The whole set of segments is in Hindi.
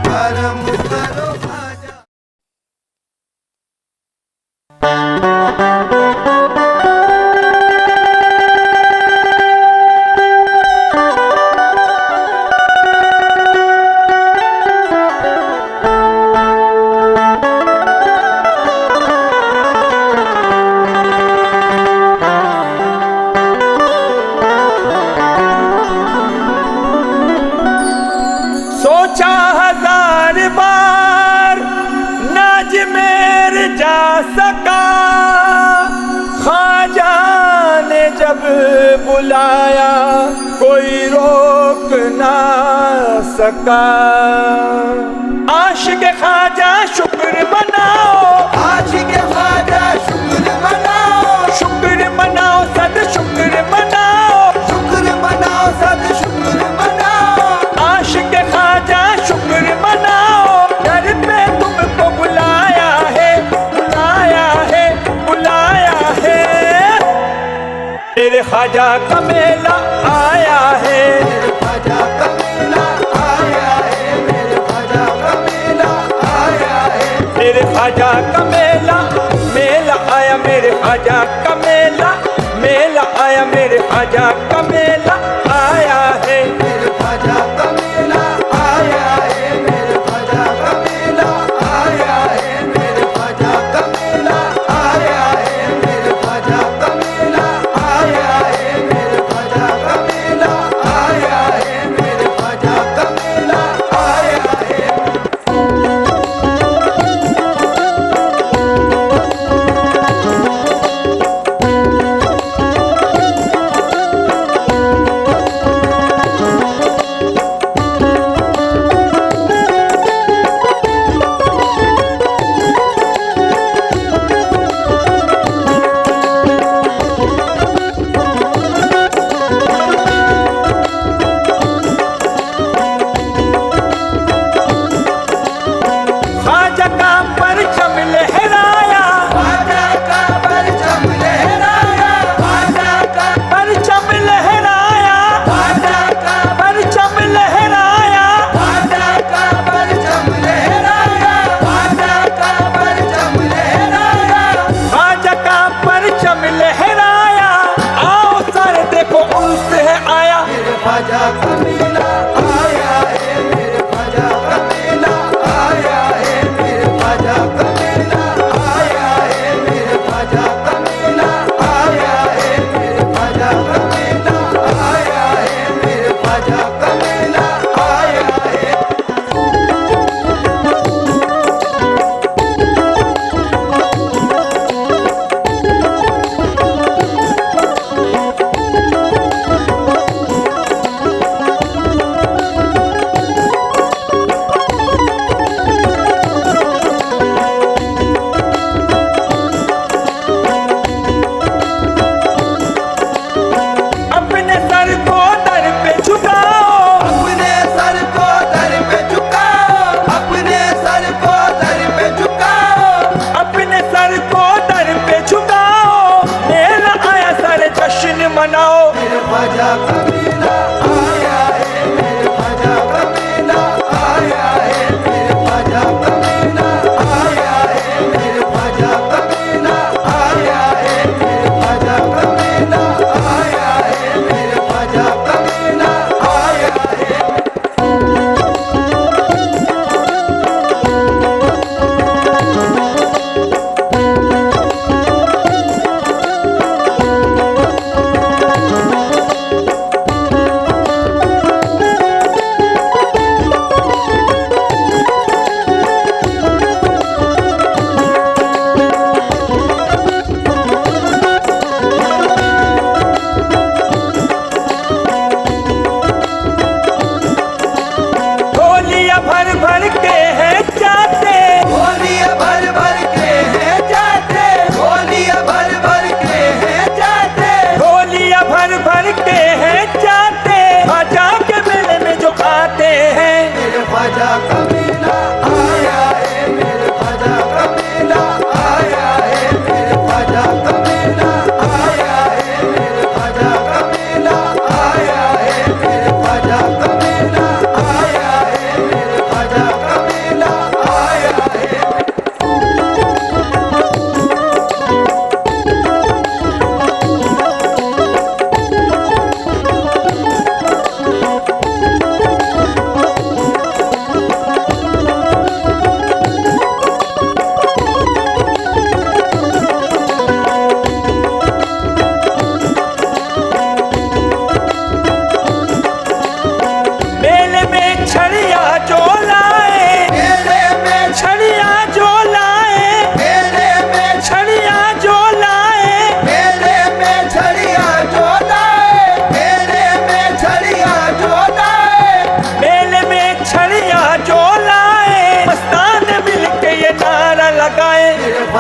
करम करो ख्वाजा। सोचा हजार बार नाज मेर जा सका, ख्वाजा ने जब बुलाया कोई रोक ना सका। आशिक ख्वाजा शुक्र मनाओ, आशिक ख्वाजा शुक्र मनाओ, शुक्र मनाओ सद शुक्र मनाओ, शुक्र मनाओ सद शुक्र मनाओ। आशिक ख्वाजा शुक्र मनाओ, दर पे तुमको बुलाया है, बुलाया है, बुलाया है। मेरे ख्वाजा का मेला आया है, मेरे ख्वाजा का मेला आया है, मेरे ख्वाजा का मेला आया है। मेरे ख्वाजा का मेला, मेला आया मेरे ख्वाजा का मेला, मेला आया मेरे ख्वाजा का मेला आया है। मेरे ख्वाजा का मेला आया है, मेरे ख्वाजा का मेला आया है, मेरे ख्वाजा का मेला आया है, मेरे ख्वाजा का मेला आया है, मेरे ख्वाजा का मेला आया है, मेरे ख्वाजा का मेला आया है। ख्वाजा का परचम लहराया, ख्वाजा का परचम लहराया, ख्वाजा का परचम लहराया, ख्वाजा का परचम लहराया। ख्वाजा का परचम लहराया, ख्वाजा का परचम लहराया। ख्वाजा का परचम लहराया, आओ सारे देखो उनसे है आया। मेरे ख्वाजा का मेला आया है, मेरे ख्वाजा का मेला आया है, मेरे ख्वाजा का मेला आया है, मेरे ख्वाजा का मेला आया है, मेरे ख्वाजा का मेला आया है, मेरे ख्वाजा का मेला आया है।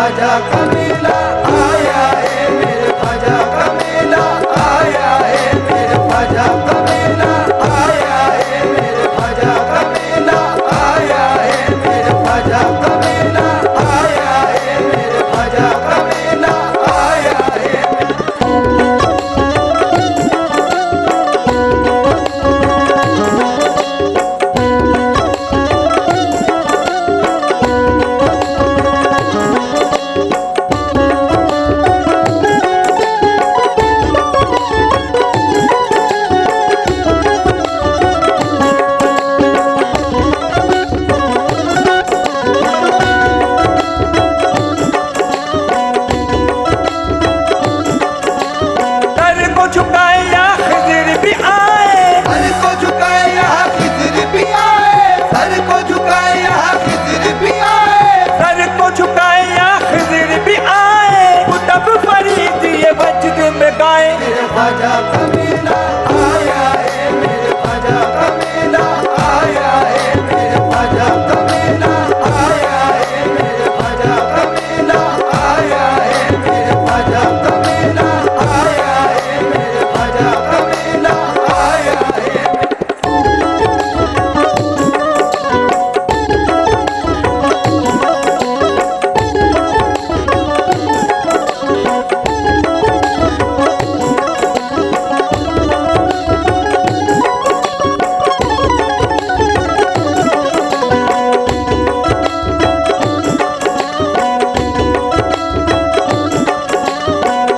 ख्वाजा का मेला आया है, मेरे ख्वाजा का मेला आया है, मेरे ख्वाजा का मेला आया है, मेरे ख्वाजा का मेला आया है, मेरे ख्वाजा का मेला आया है, मेरे ख्वाजा का मेला आया है। सर को झुकाए या खिज़िर भी आए, सर को झुकाए यहाँ खिज़िर भी आए, सर को झुकाए यहाँ खिज़िर भी आए, सर को झुकाए या खिज़िर भी आए, वो तब फरीद ये वजद में गाए। मेरे ख्वाजा का मेला आया है, मेरे ख्वाजा का मेला आया है, मेरे ख्वाजा का मेला आया है, मेरे ख्वाजा का मेला आया है, मेरे ख्वाजा का मेला आया है, मेरे ख्वाजा का मेला आया है।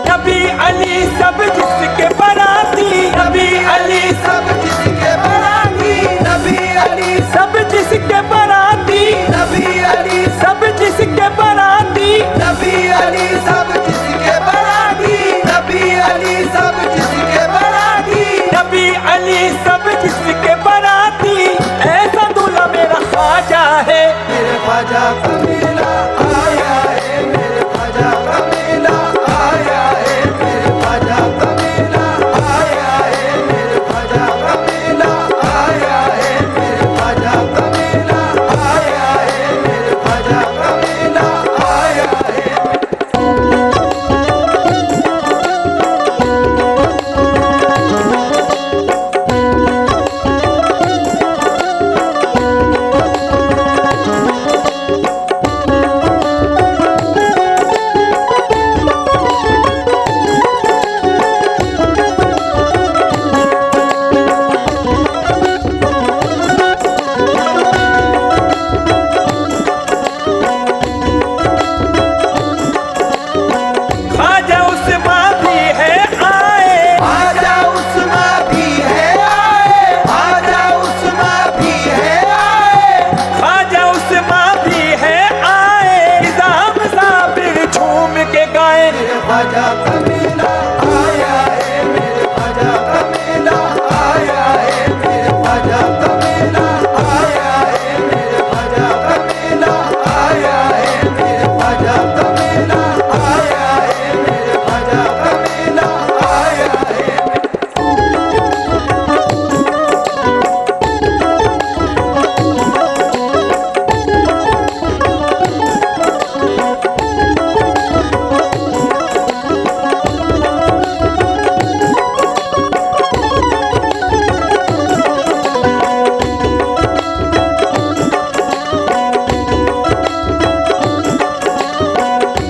नबी अली सब जिसके बराती, नबी अली सब जिसके बराती, नबी अली सब जिसके बराती, नबी अली सब जिसके बराती, नबी अली सब जिसके बराती, नबी अली सब जिसके बराती, नबी अली सब जिसके बराती, ऐसा दूल्हा मेरा ख्वाजा है। मेरे ख्वाजा का मेला आया है, मेरे ख्वाजा का मेला आया है, मेरे ख्वाजा का मेला आया है, मेरे ख्वाजा का मेला आया है, मेरे ख्वाजा का मेला आया है, मेरे ख्वाजा का मेला आया है। ख्वाजा उस्मा भी है आए, आजा उस्मा भी है आए, आजा उस्मा भी है आए, ख्वाजा उस्मा भी है आए, निज़ाम साबिर झूम के गाए। मेरे ख्वाजा का मेला आया है, मेरे ख्वाजा का मेला आया है, मेरे ख्वाजा का मेला आया है, मेरे ख्वाजा का मेला आया है, मेरे ख्वाजा का मेला आया है, मेरे ख्वाजा का मेला आया है।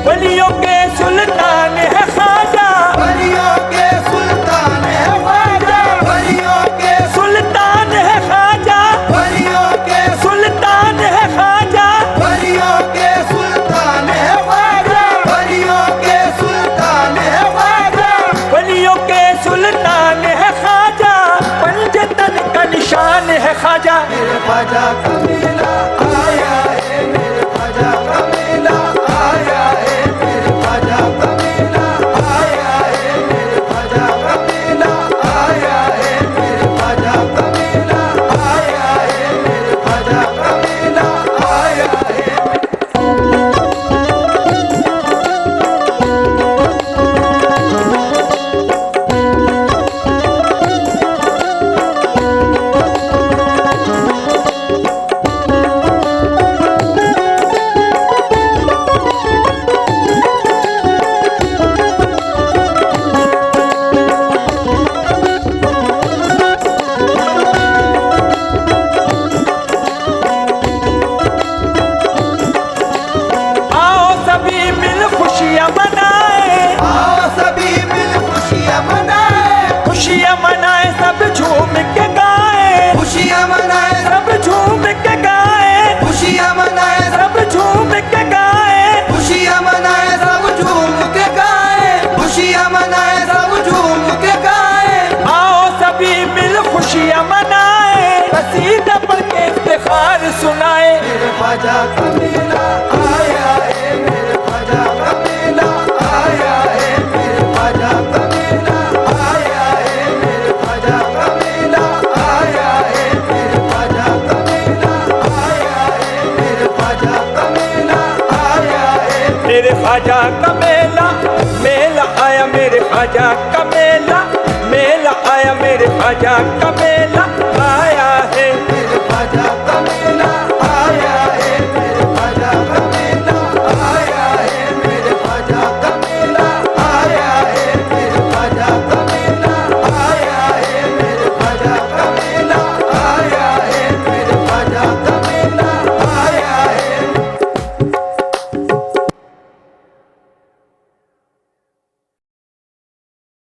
वलियों के सुल्तान है ख्वाजा, वलियों के सुल्तान है ख्वाजा, वलियों के सुल्तान है ख्वाजा, वलियों के सुल्तान है ख्वाजा, वलियों के सुल्तान है ख्वाजा, वलियों के सुल्तान है ख्वाजा, वलियों के सुल्तान है ख्वाजा, पंजतन का निशान है ख्वाजा। मेरे ख्वाजा का मेला आया है, मेरे ख्वाजा का मेला आया है, मेरे ख्वाजा का मेला आया है, मेरे ख्वाजा का मेला आया है, मेरे ख्वाजा का मेला आया है, मेरे ख्वाजा का मेला आया है। ख्वाजा का मेला आया है, मेरे ख्वाजा का मेला आया है, मेरे ख्वाजा का मेला आया है, मेरे ख्वाजा का मेला आया है, मेरे ख्वाजा का मेला आया है, मेरे ख्वाजा का मेला आया है, मेरे ख्वाजा का मेला आया, मेरे ख्वाजा का मेला आया, मेरे ख्वाजा का मेला आया है। मेरे ख्वाजा